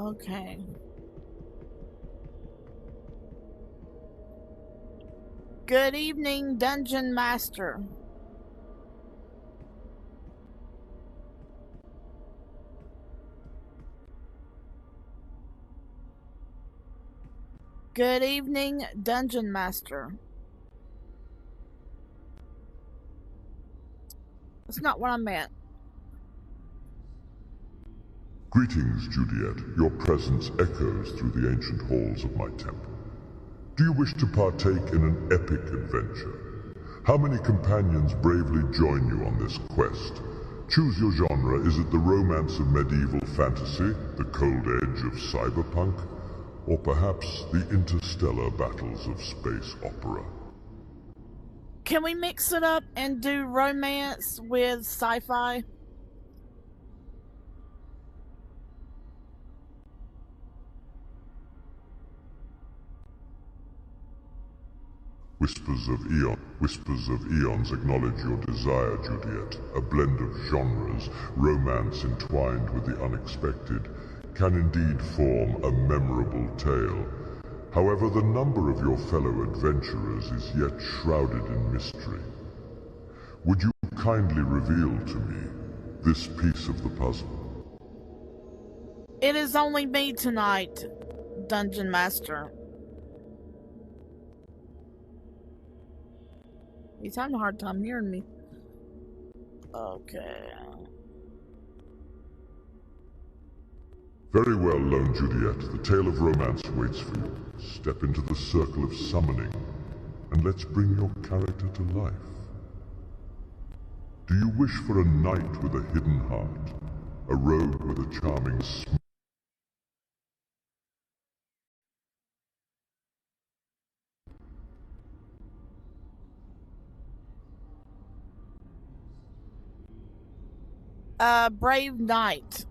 Okay. Good evening, Dungeon Master. Good evening, Dungeon Master. That's not what I meant. Greetings, Judiette. Your presence echoes through the ancient halls of my temple. Do you wish to partake in an epic adventure? How many companions bravely join you on this quest? Choose your genre. Is it the romance of medieval fantasy, the cold edge of cyberpunk, or perhaps the interstellar battles of space opera? Can we mix it up and do romance with sci-fi? Whispers of eons acknowledge your desire, Judiette. A blend of genres, romance entwined with the unexpected, can indeed form a memorable tale. However, the number of your fellow adventurers is yet shrouded in mystery. Would you kindly reveal to me this piece of the puzzle? It is only me tonight, Dungeon Master. He's having a hard time hearing me. Okay. Very well, lone Judiette. The tale of romance waits for you. Step into the circle of summoning, and let's bring your character to life. Do you wish for a knight with a hidden heart? A rogue with a charming smile? Brave Knight.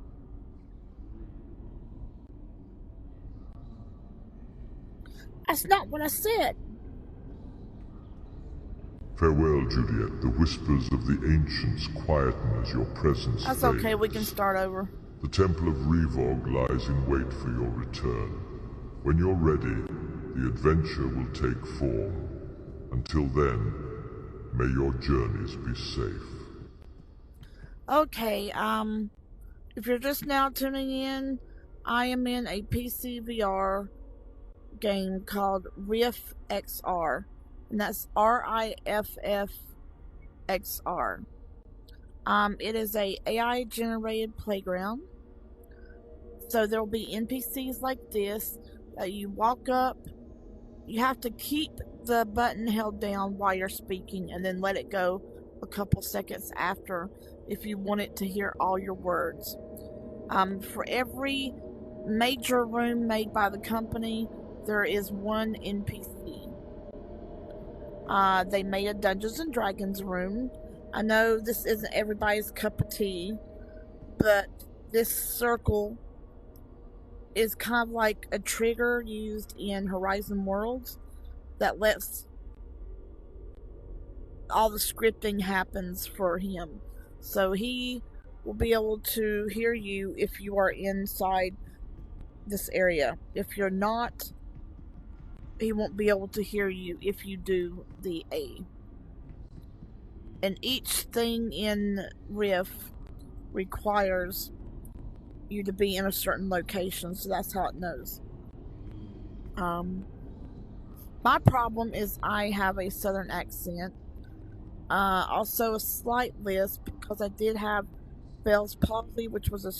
That's not what I said. Farewell, Judiette. The whispers of the ancients quieten as your presence That's fades. okay, we can start over. The Temple of Revog lies in wait for your return. When you're ready, the adventure will take form. Until then, may your journeys be safe. Okay, if you're just now tuning in, I am in a PC VR game called Riff XR, and that's RIFF-XR. It is a AI generated playground, so there'll be NPCs like this that you walk up. You have to keep the button held down while you're speaking and then let it go a couple seconds after if you want it to hear all your words. For every major room made by the company, there is one NPC. They made a Dungeons and Dragons room. I know this isn't everybody's cup of tea, but this circle is kind of like a trigger used in Horizon Worlds that lets all the scripting happens for him. So he will be able to hear you if you are inside this area. If you're not, he won't be able to hear you if you do the A. And each thing in Riff requires you to be in a certain location, so that's how it knows. My problem is I have a southern accent. Also a slight lisp because I did have Bell's palsy, which was a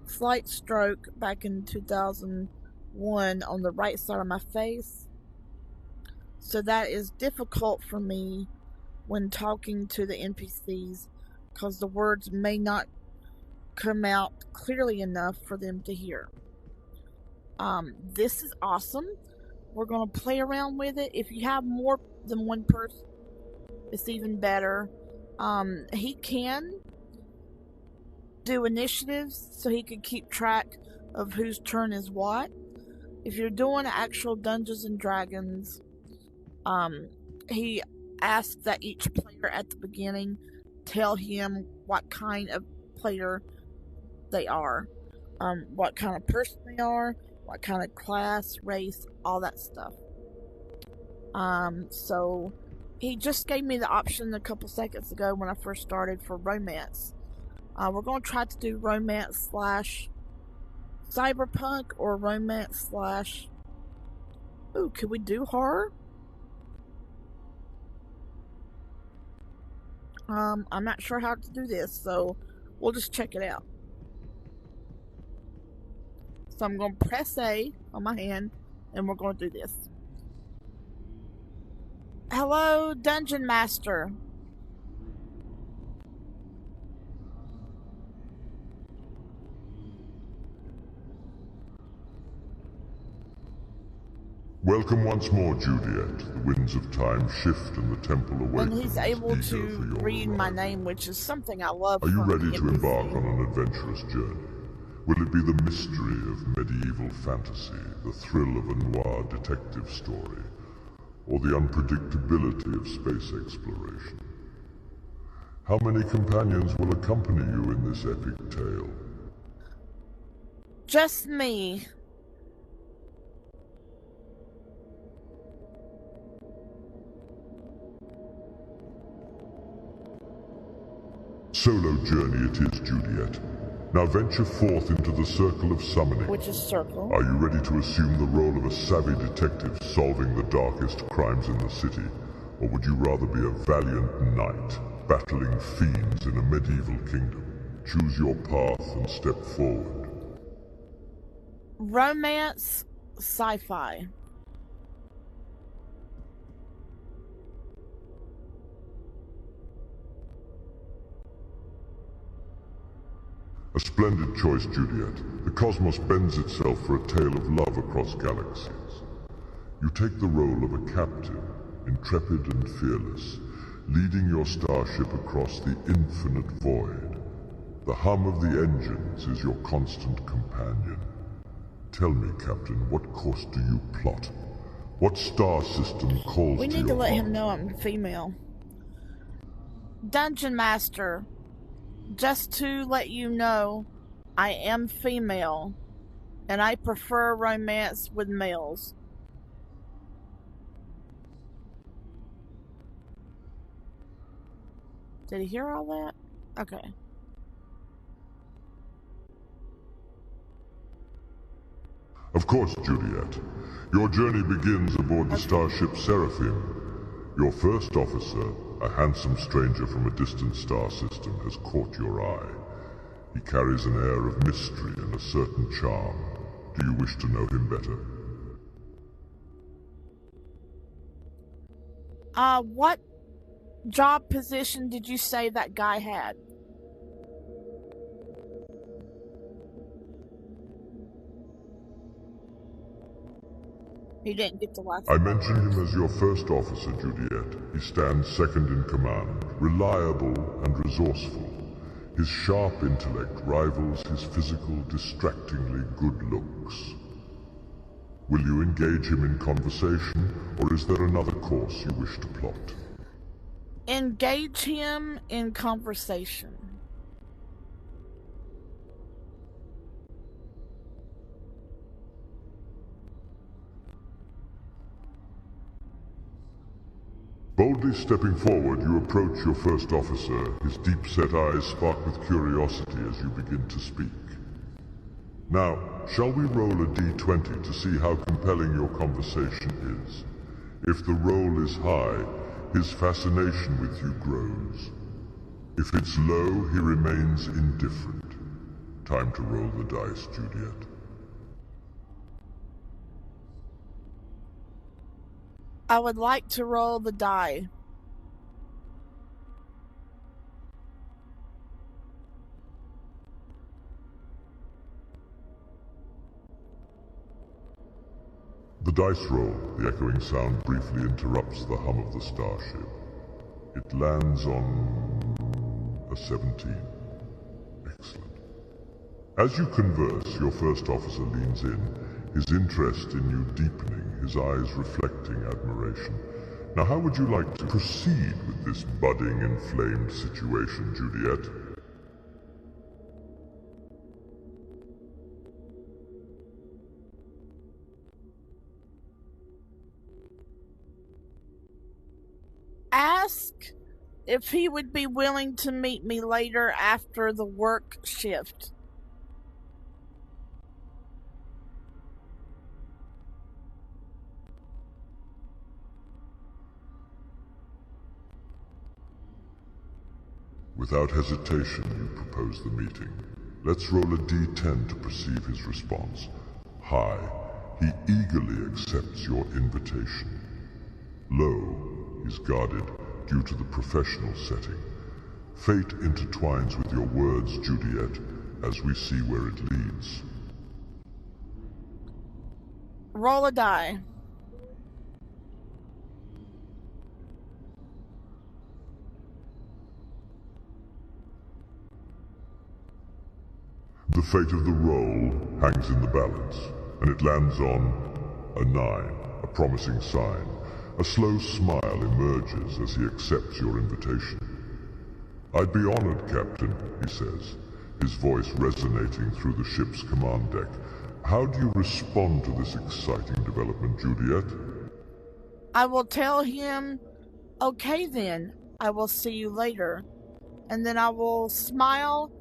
slight stroke back in 2001 on the right side of my face. So that is difficult for me when talking to the NPCs because the words may not come out clearly enough for them to hear. This is awesome. We're going to play around with it. If you have more than one person, it's even better. He can do initiatives so he can keep track of whose turn is what. If you're doing actual Dungeons and Dragons, he asks that each player at the beginning tell him what kind of player they are. what kind of person they are, what kind of class, race, all that stuff. So he just gave me the option a couple seconds ago when I first started for romance. We're going to try to do romance / cyberpunk or romance / ooh, could we do horror? I'm not sure how to do this, so we'll just check it out. So I'm going to press A on my hand, and we're going to do this. Hello, Dungeon Master. Welcome once more, Judiette. The winds of time shift and the temple awakens. And he's able to read my name, which is something I love. Are you ready to embark on an adventurous journey? Will it be the mystery of medieval fantasy, the thrill of a noir detective story, or the unpredictability of space exploration? How many companions will accompany you in this epic tale? Just me. Solo journey it is, Judiette. Now venture forth into the circle of summoning. Which is circle. Are you ready to assume the role of a savvy detective solving the darkest crimes in the city? Or would you rather be a valiant knight, battling fiends in a medieval kingdom? Choose your path and step forward. Romance, sci-fi. A splendid choice, Judiette. The cosmos bends itself for a tale of love across galaxies. You take the role of a captain, intrepid and fearless, leading your starship across the infinite void. The hum of the engines is your constant companion. Tell me, Captain, what course do you plot? What star system calls to your We need to let heart? him know I'm female. Dungeon Master. Just to let you know, I am female, and I prefer romance with males. Did he hear all that? Okay. Of course, Judiette. Your journey begins aboard the starship Seraphim. Your first officer, a handsome stranger from a distant star system, has caught your eye. He carries an air of mystery and a certain charm. Do you wish to know him better? What job position did you say that guy had? He didn't get the last I mention him as your first officer, Judiette. He stands second in command, reliable and resourceful. His sharp intellect rivals his physical, distractingly good looks. Will you engage him in conversation, or is there another course you wish to plot? Engage him in conversation. Boldly stepping forward, you approach your first officer. His deep-set eyes spark with curiosity as you begin to speak. Now, shall we roll a d20 to see how compelling your conversation is? If the roll is high, his fascination with you grows. If it's low, he remains indifferent. Time to roll the dice, Judiette. I would like to roll the die. The dice roll, the echoing sound briefly interrupts the hum of the starship. It lands on a 17. Excellent. As you converse, your first officer leans in, his interest in you deepening, his eyes reflecting admiration. Now, how would you like to proceed with this budding, inflamed situation, Judiette? ask if he would be willing to meet me later after the work shift. Without hesitation, you propose the meeting. Let's roll a d10 to perceive his response. High, he eagerly accepts your invitation. Low, he's guarded due to the professional setting. Fate intertwines with your words, Judiette, as we see where it leads. Roll a die. The fate of the roll hangs in the balance, and it lands on a 9, a promising sign. A slow smile emerges as he accepts your invitation. I'd be honored, Captain, he says, his voice resonating through the ship's command deck. How do you respond to this exciting development, Judiette? I will tell him, okay then, I will see you later. And then I will smile,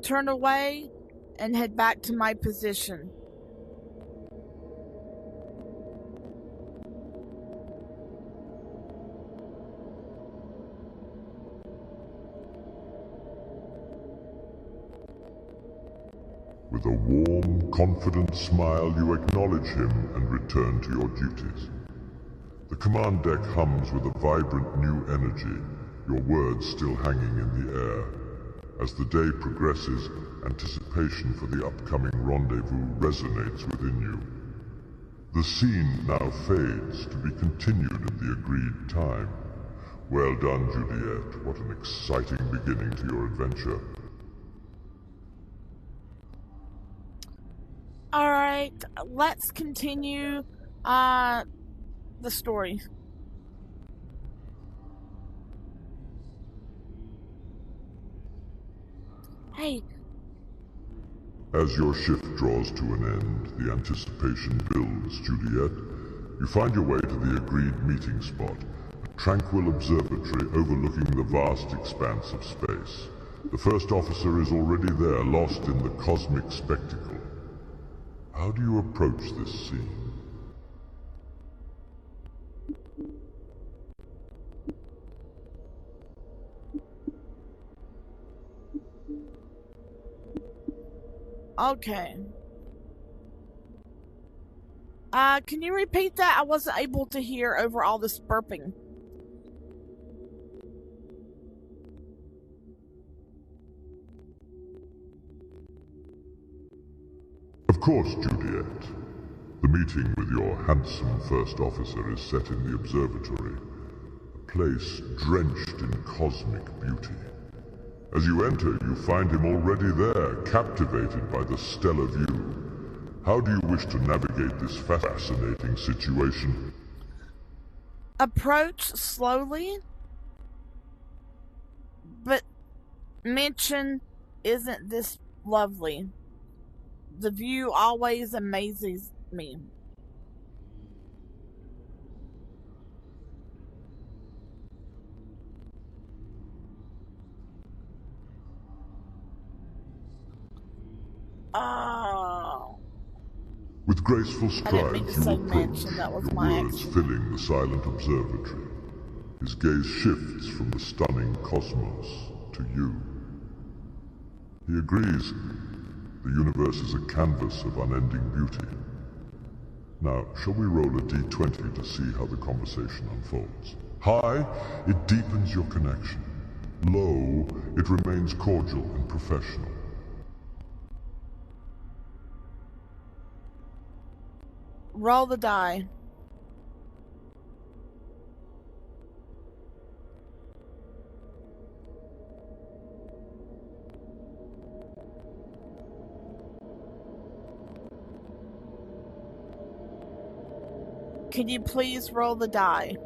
turn away, and head back to my position. With a warm, confident smile, you acknowledge him and return to your duties. The command deck hums with a vibrant new energy, your words still hanging in the air. As the day progresses, anticipation for the upcoming rendezvous resonates within you. The scene now fades to be continued at the agreed time. Well done, Judiette. What an exciting beginning to your adventure. Alright, let's continue the story. Hey. As your shift draws to an end, the anticipation builds, Judiette. You find your way to the agreed meeting spot, a tranquil observatory overlooking the vast expanse of space. The first officer is already there, lost in the cosmic spectacle. How do you approach this scene? Okay. Can you repeat that? I wasn't able to hear over all this burping. Of course, Judiette. The meeting with your handsome first officer is set in the observatory, a place drenched in cosmic beauty. As you enter, you find him already there, captivated by the stellar view. How do you wish to navigate this fascinating situation? Approach slowly, but mention, isn't this lovely? The view always amazes me. Oh. With graceful strides, you approach, that was your my words accent. filling the silent observatory. His gaze shifts from the stunning cosmos to you. He agrees. The universe is a canvas of unending beauty. Now, shall we roll a d20 to see how the conversation unfolds? High, it deepens your connection. Low, it remains cordial and professional. Roll the die. Can you please roll the die?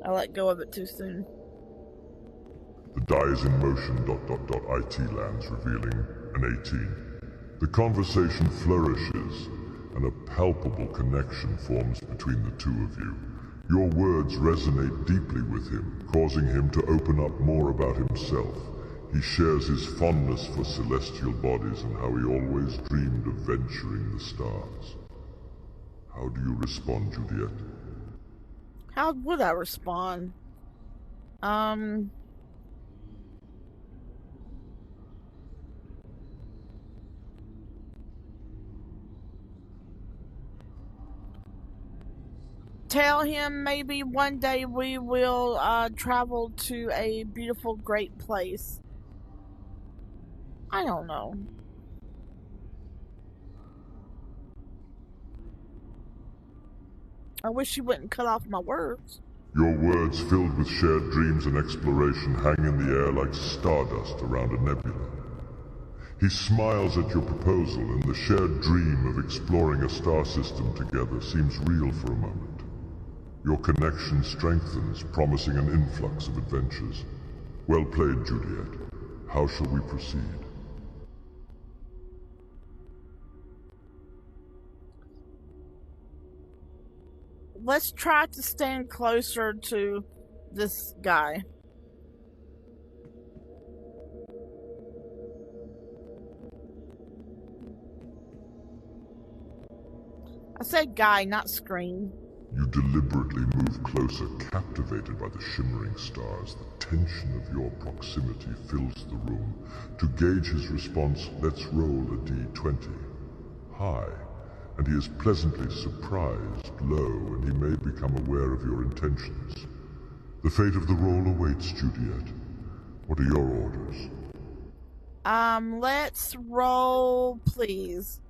I let go of it too soon. The die is in motion, ... IT lands, revealing an 18. The conversation flourishes and a palpable connection forms between the two of you. Your words resonate deeply with him, causing him to open up more about himself. He shares his fondness for celestial bodies and how he always dreamed of venturing the stars. How do you respond, Judiette? How would I respond? Tell him maybe one day we will travel to a beautiful, great place. I don't know. I wish you wouldn't cut off my words. Your words, filled with shared dreams and exploration, hang in the air like stardust around a nebula. He smiles at your proposal, and the shared dream of exploring a star system together seems real for a moment. Your connection strengthens, promising an influx of adventures. Well played, Judiette. How shall we proceed? Let's try to stand closer to this guy. I said guy, not screen. You deliberately move closer, captivated by the shimmering stars. The tension of your proximity fills the room. To gauge his response, let's roll a d20. High, and he is pleasantly surprised. Low, and he may become aware of your intentions. The fate of the roll awaits, Judiette. What are your orders? Let's roll, please.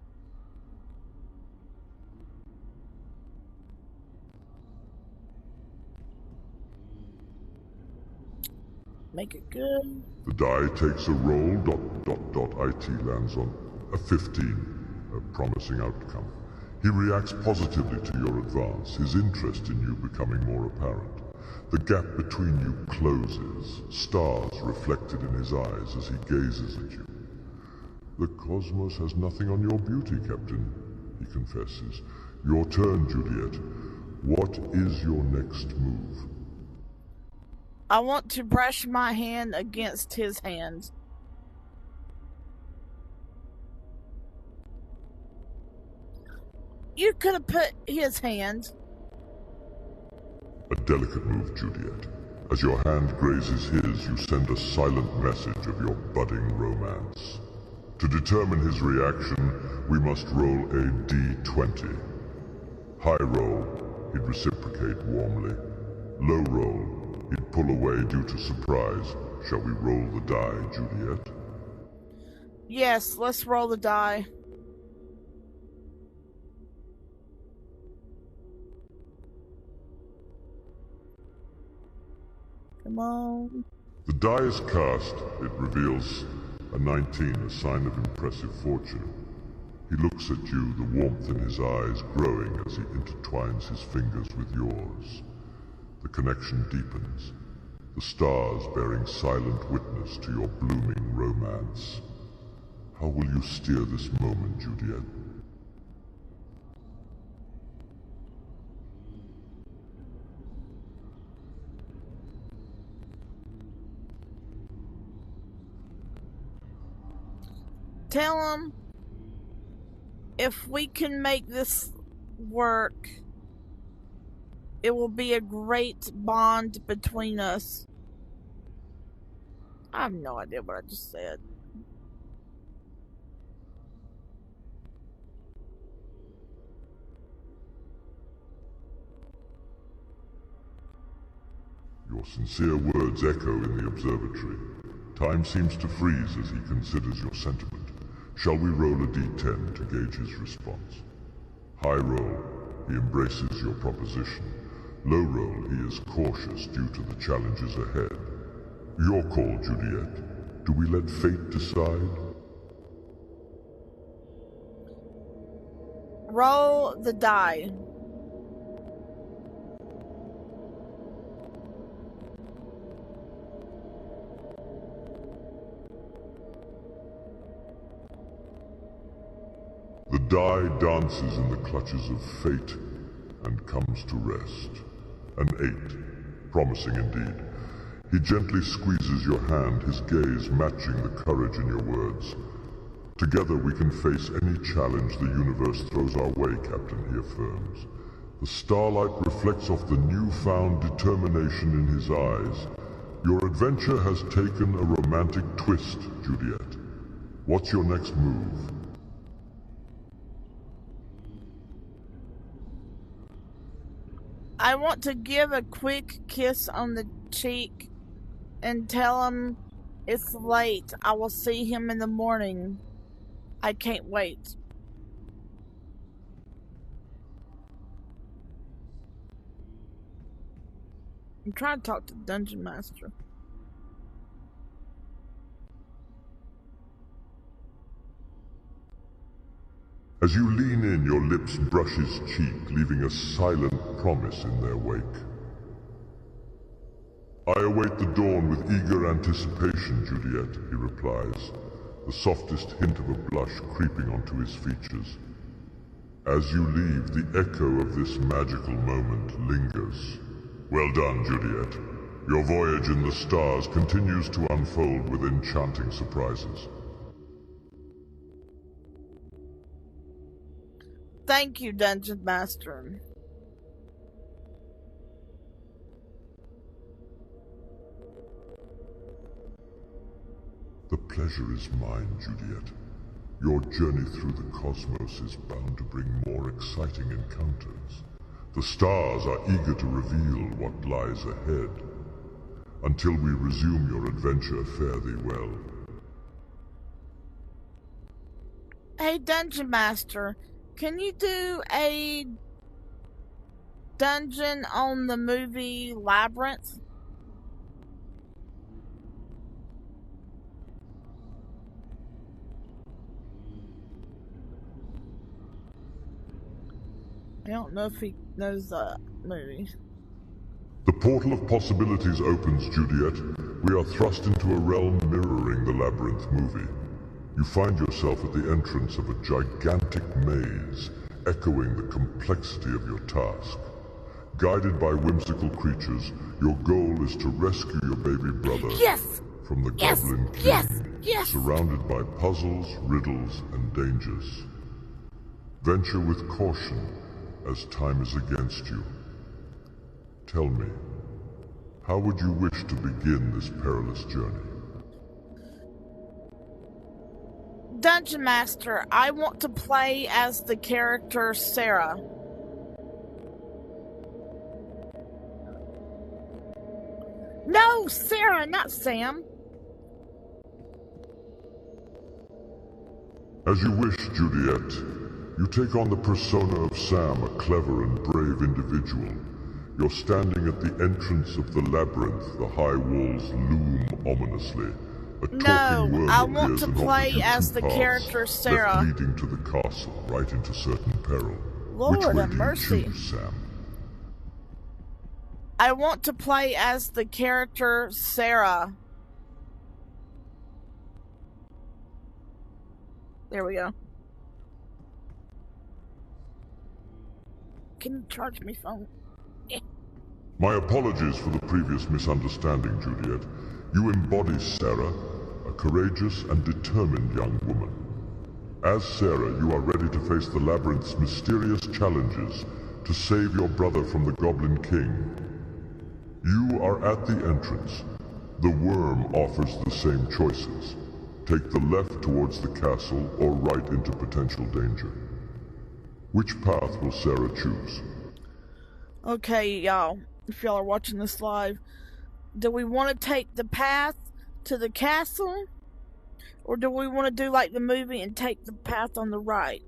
Make it good. The die takes a roll, ... IT lands on a 15, a promising outcome. He reacts positively to your advance, his interest in you becoming more apparent. The gap between you closes, stars reflected in his eyes as he gazes at you. The cosmos has nothing on your beauty, Captain, he confesses. Your turn, Judiette. What is your next move? I want to brush my hand against his hand. You could have put his hand. A delicate move, Judiette. As your hand grazes his, you send a silent message of your budding romance. To determine his reaction, we must roll a d20. High roll, he'd reciprocate warmly. Low roll, he'd pull away due to surprise. Shall we roll the die, Judiette? Yes, let's roll the die. Come on. The die is cast. It reveals a 19, a sign of impressive fortune. He looks at you, the warmth in his eyes growing as he intertwines his fingers with yours. The connection deepens, the stars bearing silent witness to your blooming romance. How will you steer this moment, Judiette? Tell him if we can make this work, it will be a great bond between us. I have no idea what I just said. Your sincere words echo in the observatory. Time seems to freeze as he considers your sentiment. Shall we roll a d10 to gauge his response? High roll, he embraces your proposition. Low roll, he is cautious due to the challenges ahead. Your call, Judiette. Do we let fate decide? Roll the die. The die dances in the clutches of fate and comes to rest. An 8, promising indeed. He gently squeezes your hand, his gaze matching the courage in your words. Together we can face any challenge the universe throws our way, Captain, he affirms. The starlight reflects off the newfound determination in his eyes. Your adventure has taken a romantic twist, Judiette. What's your next move? I want to give a quick kiss on the cheek and tell him it's late. I will see him in the morning. I can't wait. I'm trying to talk to the Dungeon Master. As you lean in, your lips brush his cheek, leaving a silent promise in their wake. I await the dawn with eager anticipation, Judiette, he replies, the softest hint of a blush creeping onto his features. As you leave, the echo of this magical moment lingers. Well done, Judiette. Your voyage in the stars continues to unfold with enchanting surprises. Thank you, Dungeon Master. The pleasure is mine, Judiette. Your journey through the cosmos is bound to bring more exciting encounters. The stars are eager to reveal what lies ahead. Until we resume your adventure, fare thee well. Hey, Dungeon Master, can you do a dungeon on the movie Labyrinth? I don't know if he knows that movie. The portal of possibilities opens, Judiette. We are thrust into a realm mirroring the Labyrinth movie. You find yourself at the entrance of a gigantic maze, echoing the complexity of your task. Guided by whimsical creatures, your goal is to rescue your baby brother from the Goblin King, surrounded by puzzles, riddles, and dangers. Venture with caution, as time is against you. Tell me, how would you wish to begin this perilous journey? Dungeon Master, I want to play as the character Sarah. No, Sarah, not Sam. As you wish, Judiette. You take on the persona of Sam, a clever and brave individual. You're standing at the entrance of the labyrinth. The high walls loom ominously. A talking worm I want appears to and play offers you as two the paths, character Sarah. left leading to the castle, right into certain peril. Lord Which way have do mercy. you choose, Sam? I want to play as the character Sarah. There we go. Can you charge me phone? My apologies for the previous misunderstanding, Judiette. You embody Sarah, a courageous and determined young woman. As Sarah, you are ready to face the labyrinth's mysterious challenges to save your brother from the Goblin King. You are at the entrance. The worm offers the same choices. Take the left towards the castle or right into potential danger. Which path will Sarah choose? Okay, y'all. If y'all are watching this live, do we want to take the path to the castle? Or do we want to do like the movie and take the path on the right?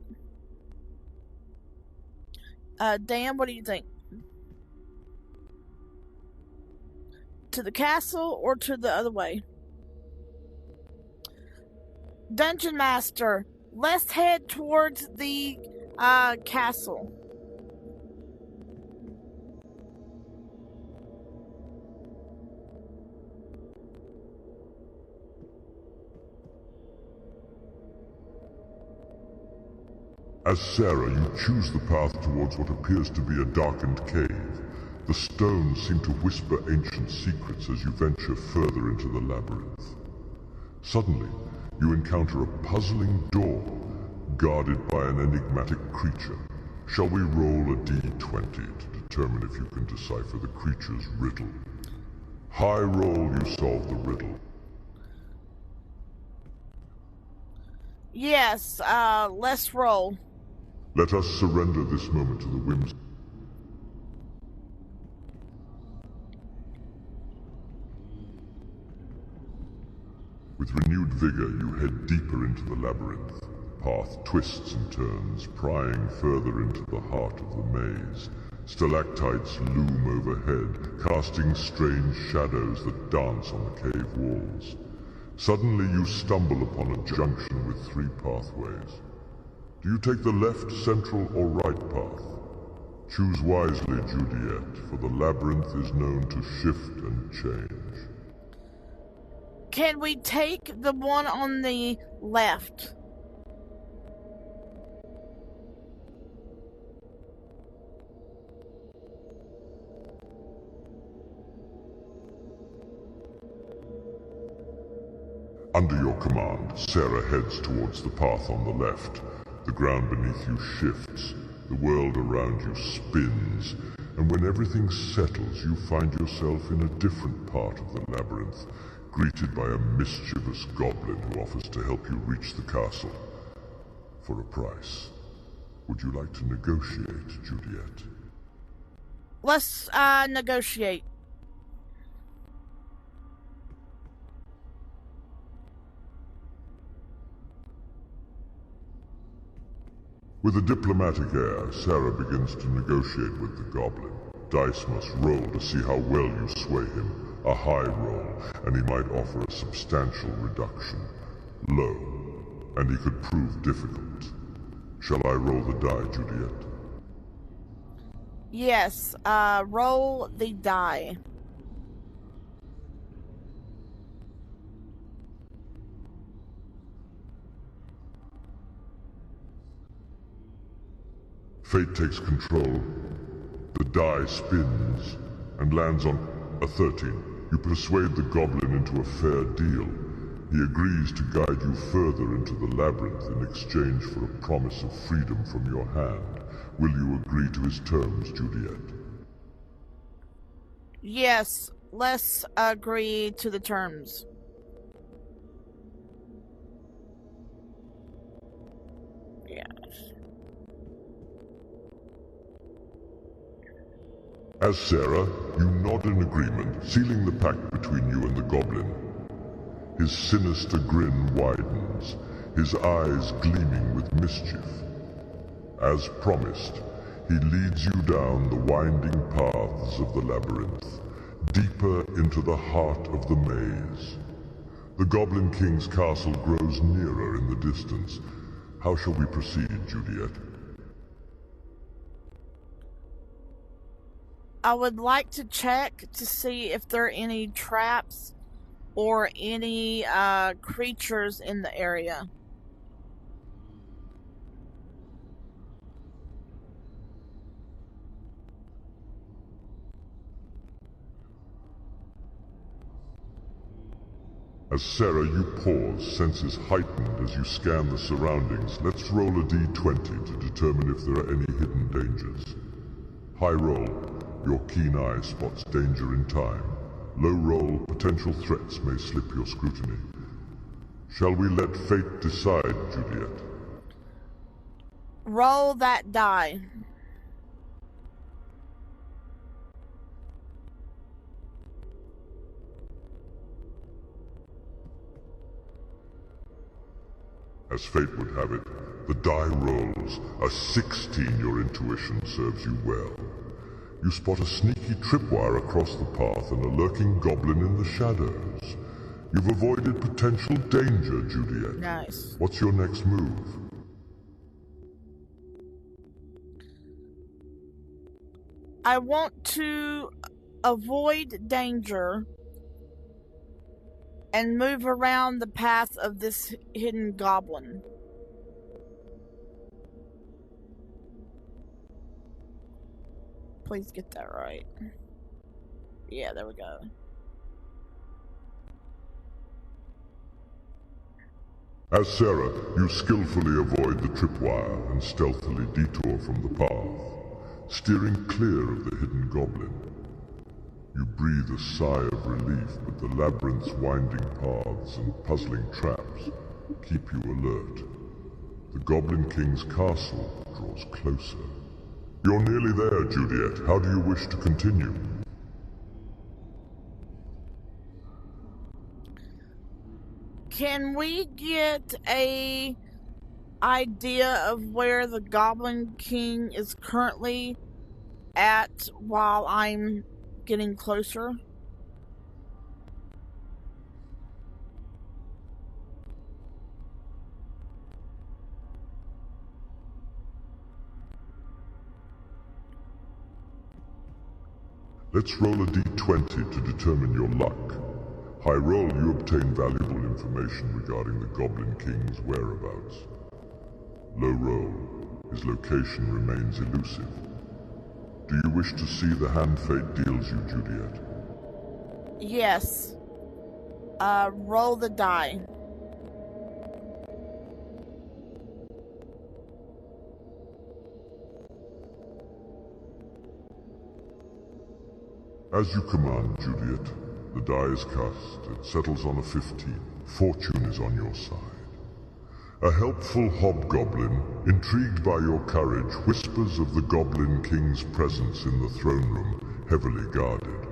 Dan, what do you think? To the castle or to the other way? Dungeon Master, let's head towards the castle. As Sarah, you choose the path towards what appears to be a darkened cave. The stones seem to whisper ancient secrets as you venture further into the labyrinth. Suddenly, you encounter a puzzling door, guarded by an enigmatic creature. Shall we roll a d20 to determine if you can decipher the creature's riddle? High roll, you solve the riddle. Yes, let's roll. Let us surrender this moment to the whims. With renewed vigor, you head deeper into the labyrinth. The path twists and turns, prying further into the heart of the maze. Stalactites loom overhead, casting strange shadows that dance on the cave walls. Suddenly you stumble upon a junction with 3 pathways. Do you take the left, central, or right path? Choose wisely, Judiette, for the labyrinth is known to shift and change. Can we take the one on the left? Under your command, Sarah heads towards the path on the left. The ground beneath you shifts, the world around you spins, and when everything settles, you find yourself in a different part of the labyrinth, greeted by a mischievous goblin who offers to help you reach the castle. For a price. Would you like to negotiate, Judiette? Let's, negotiate. With a diplomatic air, Sarah begins to negotiate with the goblin. Dice must roll to see how well you sway him. A high roll, and he might offer a substantial reduction. Low, and he could prove difficult. Shall I roll the die, Judiette? Yes, roll the die. Fate takes control. The die spins and lands on a 13. You persuade the goblin into a fair deal. He agrees to guide you further into the labyrinth in exchange for a promise of freedom from your hand. Will you agree to his terms, Judiette? Yes, let's agree to the terms. Yes. As Sarah, you nod in agreement, sealing the pact between you and the goblin. His sinister grin widens, his eyes gleaming with mischief. As promised, he leads you down the winding paths of the labyrinth, deeper into the heart of the maze. The Goblin King's castle grows nearer in the distance. How shall we proceed, Judiette? I would like to check to see if there are any traps or any creatures in the area. As Sarah, you pause, senses heightened as you scan the surroundings. Let's roll a d20 to determine if there are any hidden dangers. High roll, your keen eye spots danger in time. Low roll, potential threats may slip your scrutiny. Shall we let fate decide, Judiette? Roll that die. As fate would have it, the die rolls. A 16, your intuition serves you well. You spot a sneaky tripwire across the path and a lurking goblin in the shadows. You've avoided potential danger, Judiette. Nice. What's your next move? I want to avoid danger and move around the path of this hidden goblin. Please get that right. Yeah, there we go. As Sarah, you skillfully avoid the tripwire and stealthily detour from the path, steering clear of the hidden goblin. You breathe a sigh of relief, but the labyrinth's winding paths and puzzling traps keep you alert. The Goblin King's castle draws closer. You're nearly there, Judiette. How do you wish to continue? Can we get a idea of where the Goblin King is currently at while I'm getting closer? Let's roll a d20 to determine your luck. High roll, you obtain valuable information regarding the Goblin King's whereabouts. Low roll, his location remains elusive. Do you wish to see the hand fate deals you, Judiette? Yes. Roll the die. As you command, Judiette. The die is cast. It settles on a 15. Fortune is on your side. A helpful hobgoblin, intrigued by your courage, whispers of the Goblin King's presence in the throne room, heavily guarded.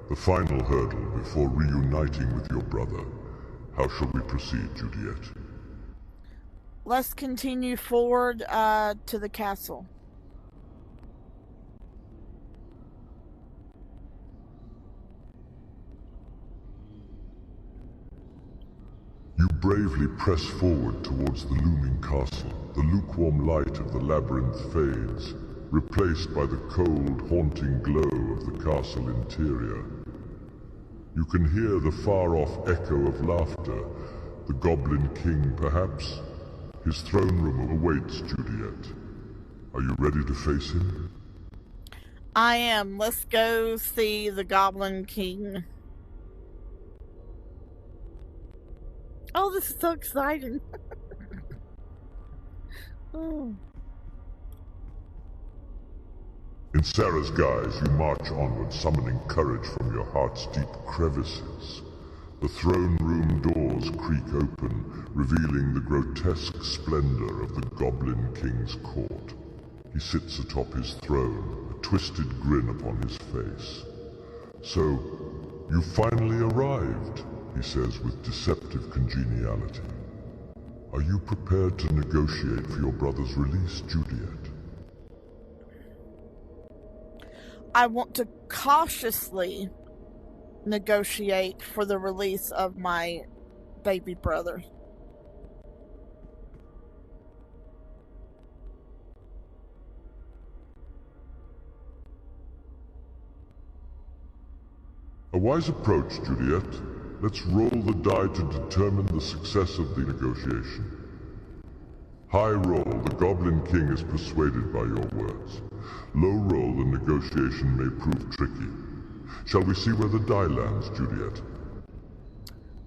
The final hurdle before reuniting with your brother. How shall we proceed, Judiette? Let's continue forward to the castle. You bravely press forward towards the looming castle. The lukewarm light of the labyrinth fades, replaced by the cold, haunting glow of the castle interior. You can hear the far-off echo of laughter. The Goblin King, perhaps? His throne room awaits, Judiette. Are you ready to face him? I am. Let's go see the Goblin King. Oh, this is so exciting. Oh. In Sarah's guise, you march onward, summoning courage from your heart's deep crevices. The throne room doors creak open, revealing the grotesque splendor of the Goblin King's court. He sits atop his throne, a twisted grin upon his face. "So, you finally arrived," he says with deceptive congeniality. "Are you prepared to negotiate for your brother's release, Judiette?" I want to cautiously negotiate for the release of my baby brother. A wise approach, Judiette. Let's roll the die to determine the success of the negotiation. High roll, the Goblin King is persuaded by your words. Low roll, the negotiation may prove tricky. Shall we see where the die lands, Judiette?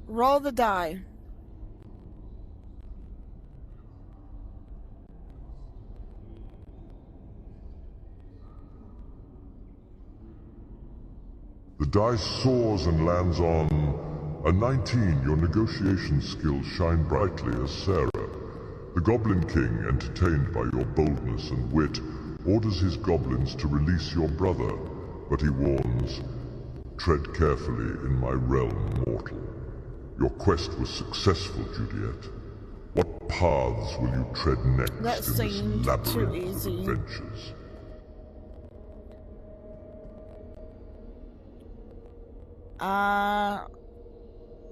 Roll the die. The die soars and lands on a 19. Your negotiation skills shine brightly as Sarah. The Goblin King, entertained by your boldness and wit, orders his goblins to release your brother, but he warns, "Tread carefully in my realm, mortal." Your quest was successful, Judiette. What paths will you tread next That in seemed this labyrinth too of easy. adventures?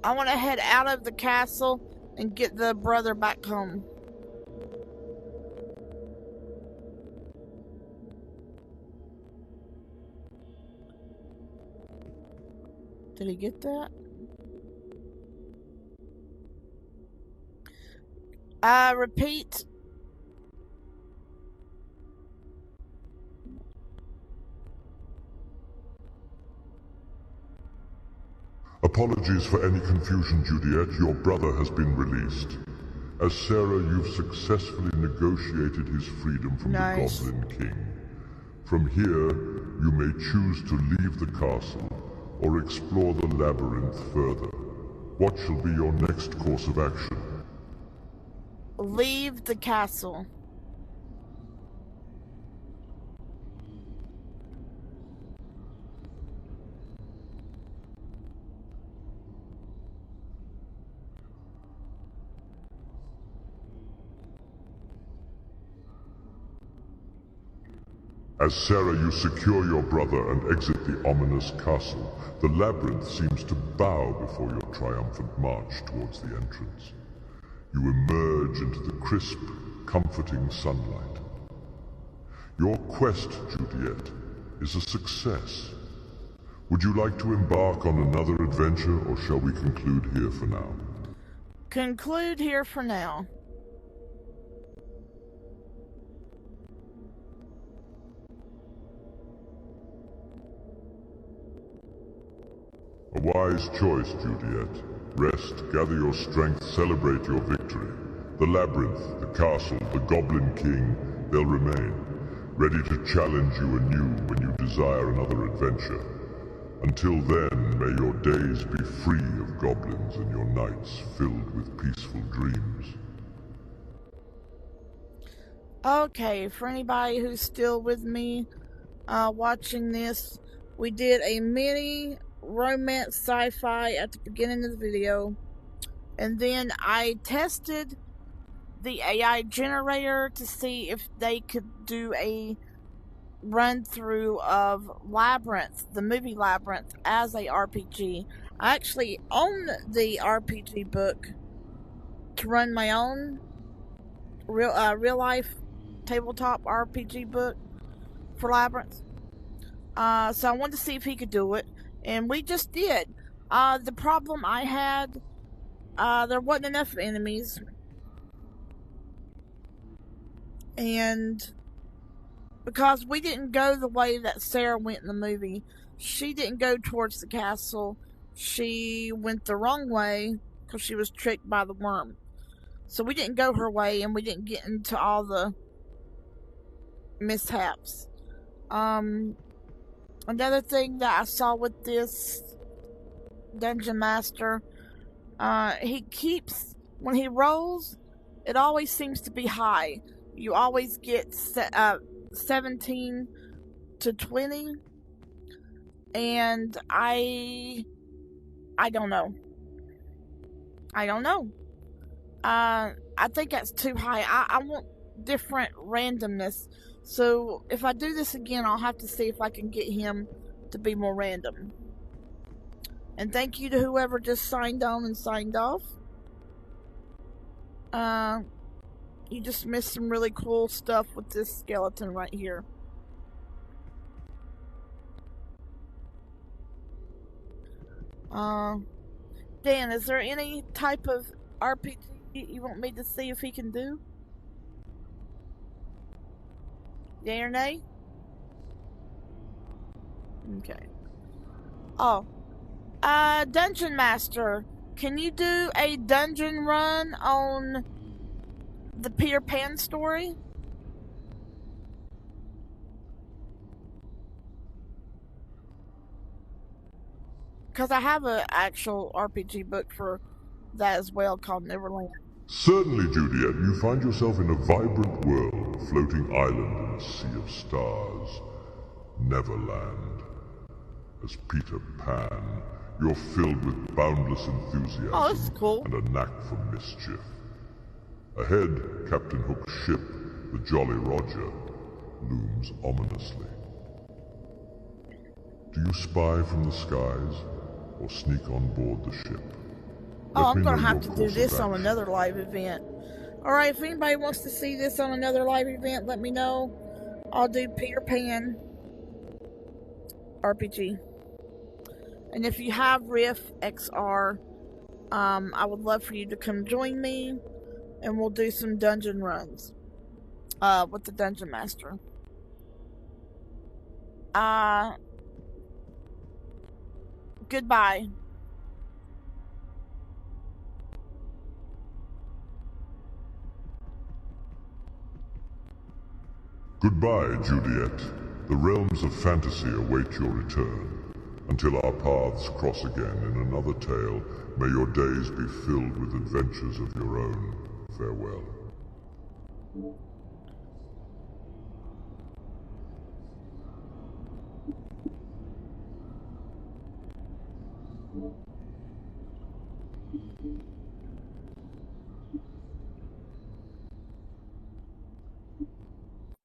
I want to head out of the castle and get the brother back home. Did he get that? Repeat. Apologies for any confusion, Judiette. Your brother has been released. As Sarah, you've successfully negotiated his freedom from the Goblin King. From here, you may choose to leave the castle or explore the Labyrinth further. What shall be your next course of action? Leave the castle. As Sarah, you secure your brother and exit the ominous castle. The Labyrinth seems to bow before your triumphant march towards the entrance. You emerge into the crisp, comforting sunlight. Your quest, Judiette, is a success. Would you like to embark on another adventure, or shall we conclude here for now? Conclude here for now. A wise choice, Judiette. Rest, gather your strength, celebrate your victory. The Labyrinth, the castle, the Goblin King, they'll remain, ready to challenge you anew when you desire another adventure. Until then, may your days be free of goblins and your nights filled with peaceful dreams. Okay, for anybody who's still with me watching this, we did a mini romance sci-fi at the beginning of the video, and then I tested the AI generator to see if they could do a run through of Labyrinth, the movie Labyrinth, as a RPG. I actually own the RPG book to run my own real life tabletop RPG book for Labyrinth. So I wanted to see if he could do it, and we just did. The problem I had, there wasn't enough enemies, and because we didn't go the way that Sarah went in the movie, she didn't go towards the castle. She went the wrong way because she was tricked by the worm. So we didn't go her way, and we didn't get into all the mishaps. Another thing that I saw with this Dungeon Master, he keeps, when he rolls, it always seems to be high. You always get 17 to 20, and I don't know. I think that's too high. I want different randomness. So if I do this again, I'll have to see if I can get him to be more random. And thank you to whoever just signed on and signed off. You just missed some really cool stuff with this skeleton right here. Dan, is there any type of RPG you want me to see if he can do? Yay or nay? Okay. Oh. Dungeon Master, can you do a dungeon run on the Peter Pan story? Because I have an actual RPG book for that as well called Neverland. Certainly, Judiette. You find yourself in a vibrant world, a floating island in a sea of stars. Neverland. As Peter Pan, you're filled with boundless enthusiasm and a knack for mischief. Ahead, Captain Hook's ship, the Jolly Roger, looms ominously. Do you spy from the skies, or sneak on board the ship? I'm going to have to do this on another live event. Alright, if anybody wants to see this on another live event, let me know. I'll do Peter Pan RPG. And if you have Riff XR, I would love for you to come join me, and we'll do some dungeon runs with the Dungeon Master. Goodbye. Goodbye, Judiette. The realms of fantasy await your return. Until our paths cross again in another tale, may your days be filled with adventures of your own. Farewell.